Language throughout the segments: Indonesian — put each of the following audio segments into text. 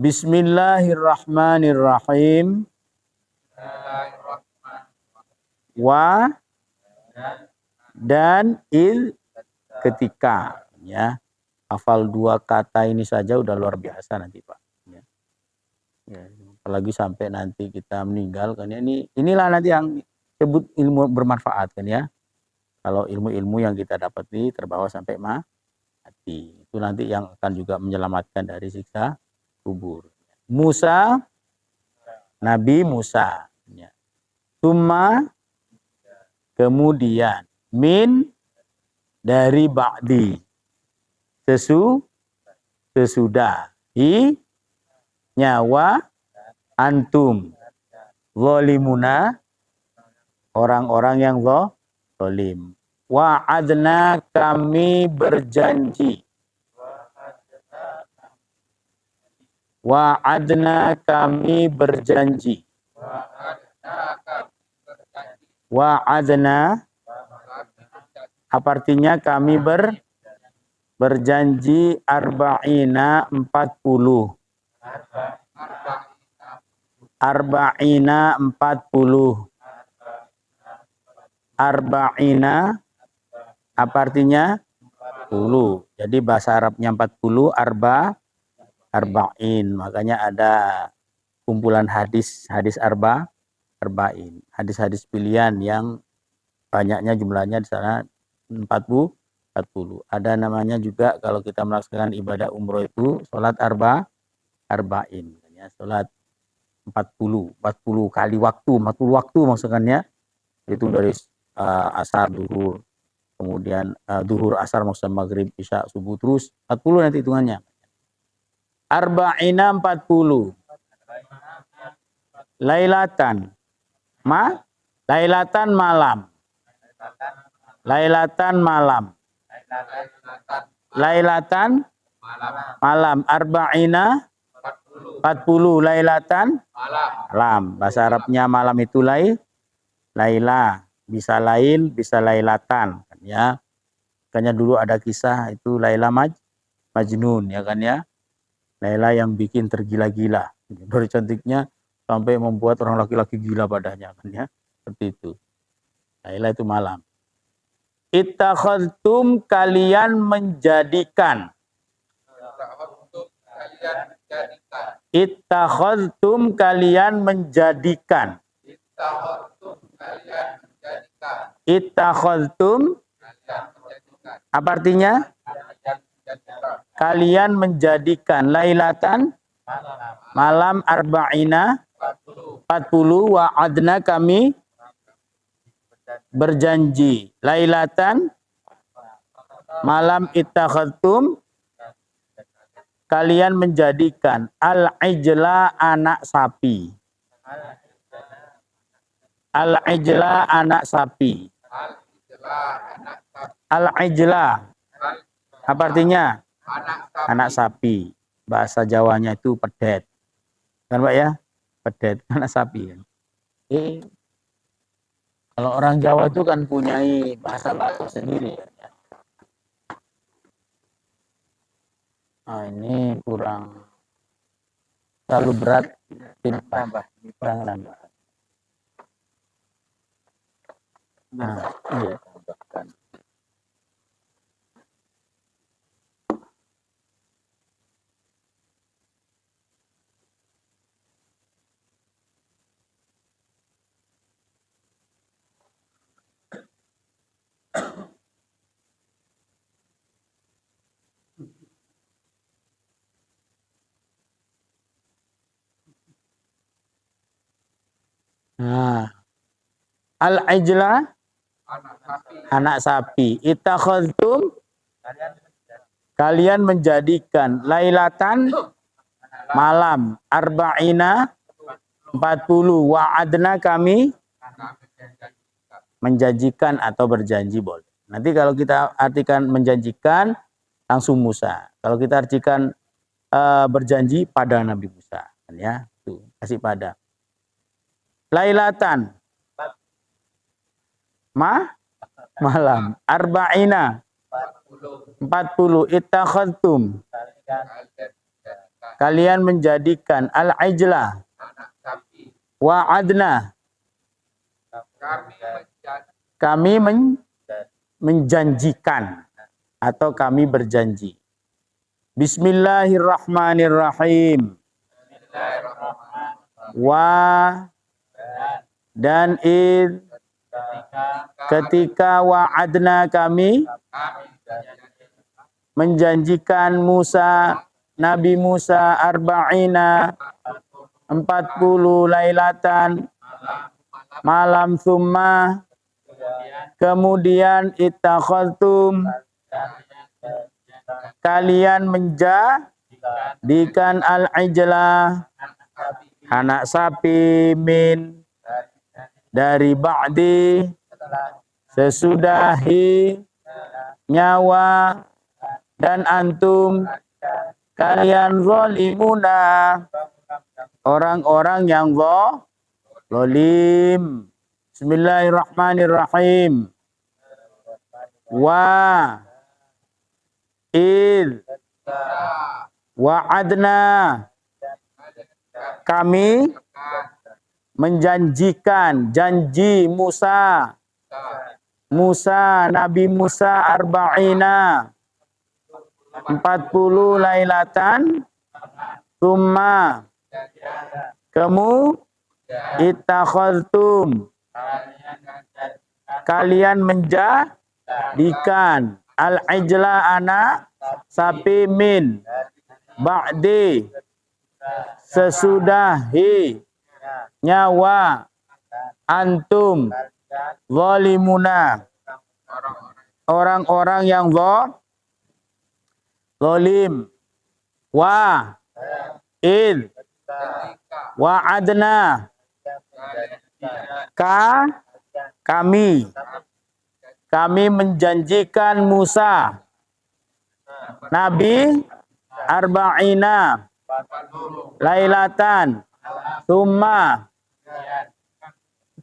Bismillahirrahmanirrahim. Wa dan il ketika, ya. Hafal 2 kata ini saja udah luar biasa nanti, Pak. Ya. Ya, apalagi sampai nanti kita meninggal kan ya. Inilah nanti yang disebut ilmu bermanfaat kan ya. Kalau ilmu-ilmu yang kita dapati terbawa sampai mati, itu nanti yang akan juga menyelamatkan dari siksa kubur. Musa, Nabi Musa. Ya. Summa, kemudian. Min, dari ba'di. Sesudah. Nyawa, antum. Zalimuna, orang-orang yang zalim. Wa'adna, kami berjanji. Wa'adna, kami berjanji. Wa'adna, apa artinya kami berjanji arba'ina 40. Arba'ina 40. Arba'ina, apa artinya? 40. Jadi bahasa Arabnya 40, arba'in. Makanya ada kumpulan hadis arba'in. Hadis-hadis pilihan yang banyaknya jumlahnya di sana 40. Ada namanya juga kalau kita melaksanakan ibadah umroh itu sholat arba'in. Ya, sholat 40 kali waktu, 40 waktu maksudnya. Itu dari asar, duhur, kemudian duhur, asar, maksudnya maghrib, isya, subuh, terus 40 nanti hitungannya. Arba'ina 40. Lailatan. Lailatan malam. Lailatan malam. Lailatan malam. Arba'ina 40. Lailatan malam. Bahasa Arabnya malam itu laila. Bisa lail, bisa lailatan. Ya. Makanya dulu ada kisah itu Laila Majnun, ya kan ya. Laila yang bikin tergila-gila. Dari cantiknya sampai membuat orang laki-laki gila padanya kan ya. Seperti itu. Laila itu malam. Ittakhadtum, kalian menjadikan. Ittakhadtum, kalian menjadikan. Ittakhadtum, apa artinya? Kalian menjadikan. Lailatan malam, arba'ina 40. Wa'adna, kami berjanji. Lailatan malam. Ittakhadtum, kalian menjadikan. Al-ijla, anak sapi. Al-ijla, anak sapi. Al-ijla, apa artinya? Anak sapi. Bahasa Jawanya itu pedet. Kan Pak ya? Pedet, anak sapi. Kalau orang Jawa itu kan punya bahasa sendiri. Nah, ini kurang terlalu berat. Kurang nambah. Nah, iya, tambahkan. Nah, al-ijla, anak sapi. Ittakhadtum, kalian menjadikan. Lailatan malam. Arba'ina 40. Wa'adna, kami menjanjikan atau berjanji boleh. Nanti kalau kita artikan menjanjikan langsung Musa. Kalau kita artikan berjanji pada Nabi Musa, kan ya, tuh kasih pada. Lailatan. Malam. Arba'ina. 40. Ittakhadtum. Kalian menjadikan al-ijlah. Wa'adna. Kami menjanjikan atau kami berjanji. Bismillahirrahmanirrahim. Wa dan id ketika wa'adna kami menjanjikan Nabi Musa arba'ina 40 lailatan malam, summa kemudian ittakhadtum kalian menjadikan al-ijlah anak sapi min dari ba'di sesudahi nyawa dan antum kalian zalimuna orang-orang yang zalim. Bismillahirrahmanirrahim. Wa id wa'adna kami menjanjikan janji Nabi Musa arba'ina 40 lailatan summa ittakhadtum kalian menjadikan al-ijla anak sapi min ba'di sesudahi nyawa antum zalimuna orang-orang yang zalim. Wa id wa'adna kami menjanjikan Musa Nabi arba'ina lailatan summa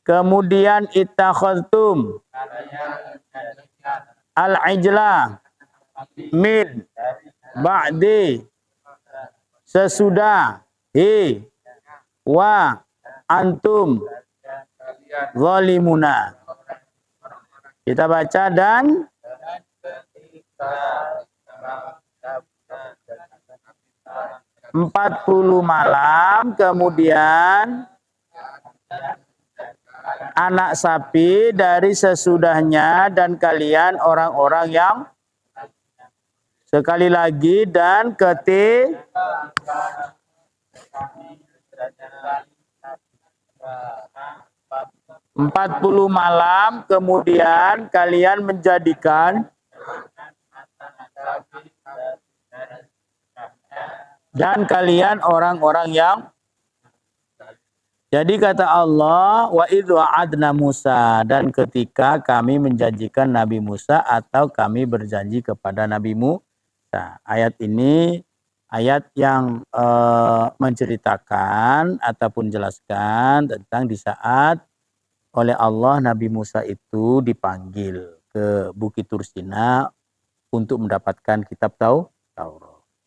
kemudian ittakhadtum al-ijla min ba'di sesudahi wa antum zalimuna. Kita baca dan 40 malam kemudian anak sapi dari sesudahnya dan kalian orang-orang yang sekali lagi dan 40 malam kemudian kalian menjadikan dan kalian orang-orang yang jadi kata Allah wa idh wa'adna Musa dan ketika kami menjanjikan Nabi Musa atau kami berjanji kepada Nabi Musa. Ayat ini ayat yang menceritakan ataupun jelaskan tentang di saat oleh Allah Nabi Musa itu dipanggil ke Bukit Tursina untuk mendapatkan kitab Taurat.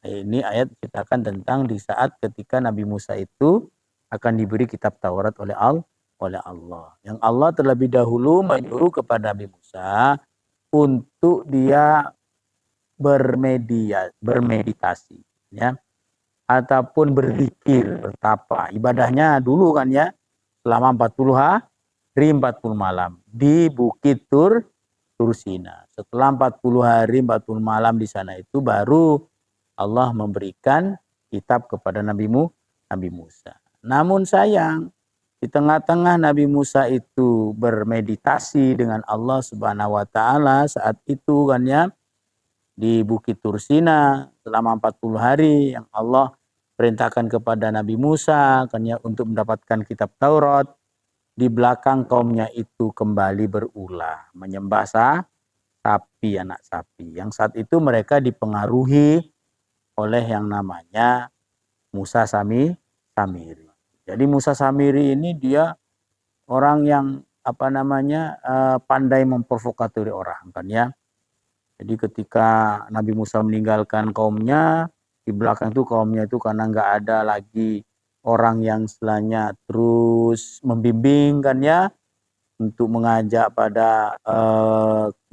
Ini ayat menceritakan tentang di saat ketika Nabi Musa itu akan diberi kitab Taurat oleh Allah. Yang Allah terlebih dahulu menyuruh kepada Nabi Musa untuk dia bermeditasi, ya, ataupun berzikir, bertapa. Ibadahnya dulu kan ya selama 40 hari 40 malam di Bukit Tursina. Setelah 40 hari 40 malam di sana itu baru Allah memberikan kitab kepada Nabi Musa. Namun sayang, di tengah-tengah Nabi Musa itu bermeditasi dengan Allah Subhanahu wa taala saat itu kan ya di Bukit Tursina selama 40 hari yang Allah perintahkan kepada Nabi Musa kan ya untuk mendapatkan kitab Taurat. Di belakang kaumnya itu kembali berulah menyembah sapi, anak sapi. Yang saat itu mereka dipengaruhi oleh yang namanya Musa Samiri. Jadi Musa Samiri ini dia orang yang pandai memprovokatori orang kan ya. Jadi ketika Nabi Musa meninggalkan kaumnya, di belakang itu kaumnya itu karena nggak ada lagi orang yang istilahnya terus membimbing kan ya, untuk mengajak pada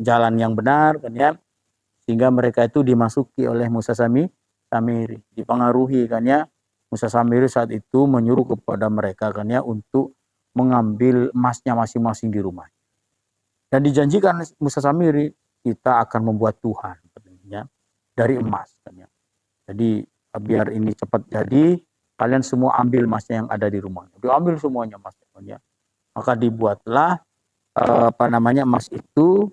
jalan yang benar kan ya, sehingga mereka itu dimasuki oleh Musa Samiri, dipengaruhi kan ya. Musa Samiri saat itu menyuruh kepada mereka kan ya untuk mengambil emasnya masing-masing di rumah. Dan dijanjikan Musa Samiri, kita akan membuat Tuhan ya, dari emas kan ya. Jadi biar ini cepat jadi, kalian semua ambil emasnya yang ada di rumahnya. Diambil semuanya emasnya kan ya. Maka dibuatlah emas itu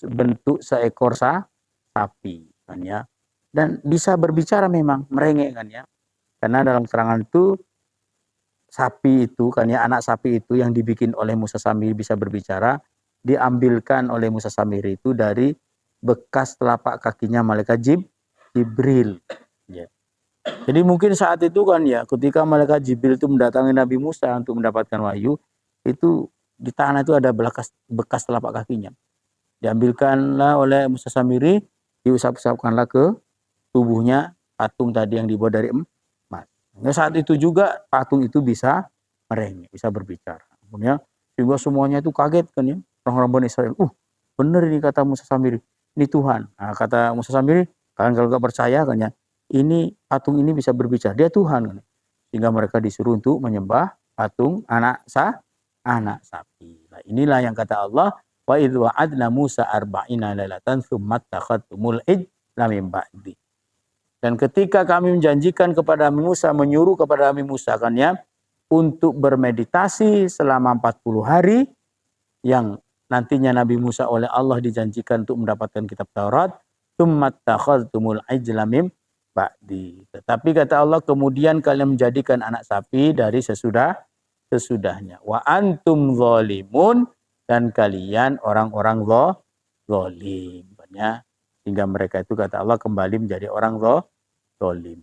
bentuk seekor sapi kan ya. Dan bisa berbicara memang, merengek kan ya. Karena dalam keterangan itu sapi itu kan ya, anak sapi itu yang dibikin oleh Musa Samiri bisa berbicara, diambilkan oleh Musa Samiri itu dari bekas telapak kakinya malaikat Jibril. Ya. Jadi mungkin saat itu kan ya, ketika malaikat Jibril itu mendatangi Nabi Musa untuk mendapatkan wahyu, itu di tanah itu ada bekas telapak kakinya. Diambilkanlah oleh Musa Samiri, diusap-usapkanlah ke tubuhnya patung tadi yang dibuat dari emas. Nah, saat itu juga patung itu bisa merengek, bisa berbicara. Kemudian juga semuanya itu kaget kan ya, orang-orang Bani Israel. Benar ini kata Musa Samiri, ini Tuhan. Nah, kata Musa Samiri, kalian kalau nggak percaya kan ya, ini patung ini bisa berbicara, dia Tuhan kan. Sehingga mereka disuruh untuk menyembah patung anak sapi. Nah, inilah yang kata Allah, wa idh wa'adna Musa arba'ina lailatan tsumma takhadtumul ijla min ba'di. Dan ketika kami menjanjikan kepada Musa, menyuruh kepada Nabi Musa kan ya, untuk bermeditasi selama 40 hari, yang nantinya Nabi Musa oleh Allah dijanjikan untuk mendapatkan kitab Taurat, tsumma takhadtumul ijla min ba'di. Tetapi kata Allah, kemudian kalian menjadikan anak sapi dari sesudahnya. Wa antum zalimun, dan kalian orang-orang zalim. Sehingga mereka itu kata Allah kembali menjadi orang zalim.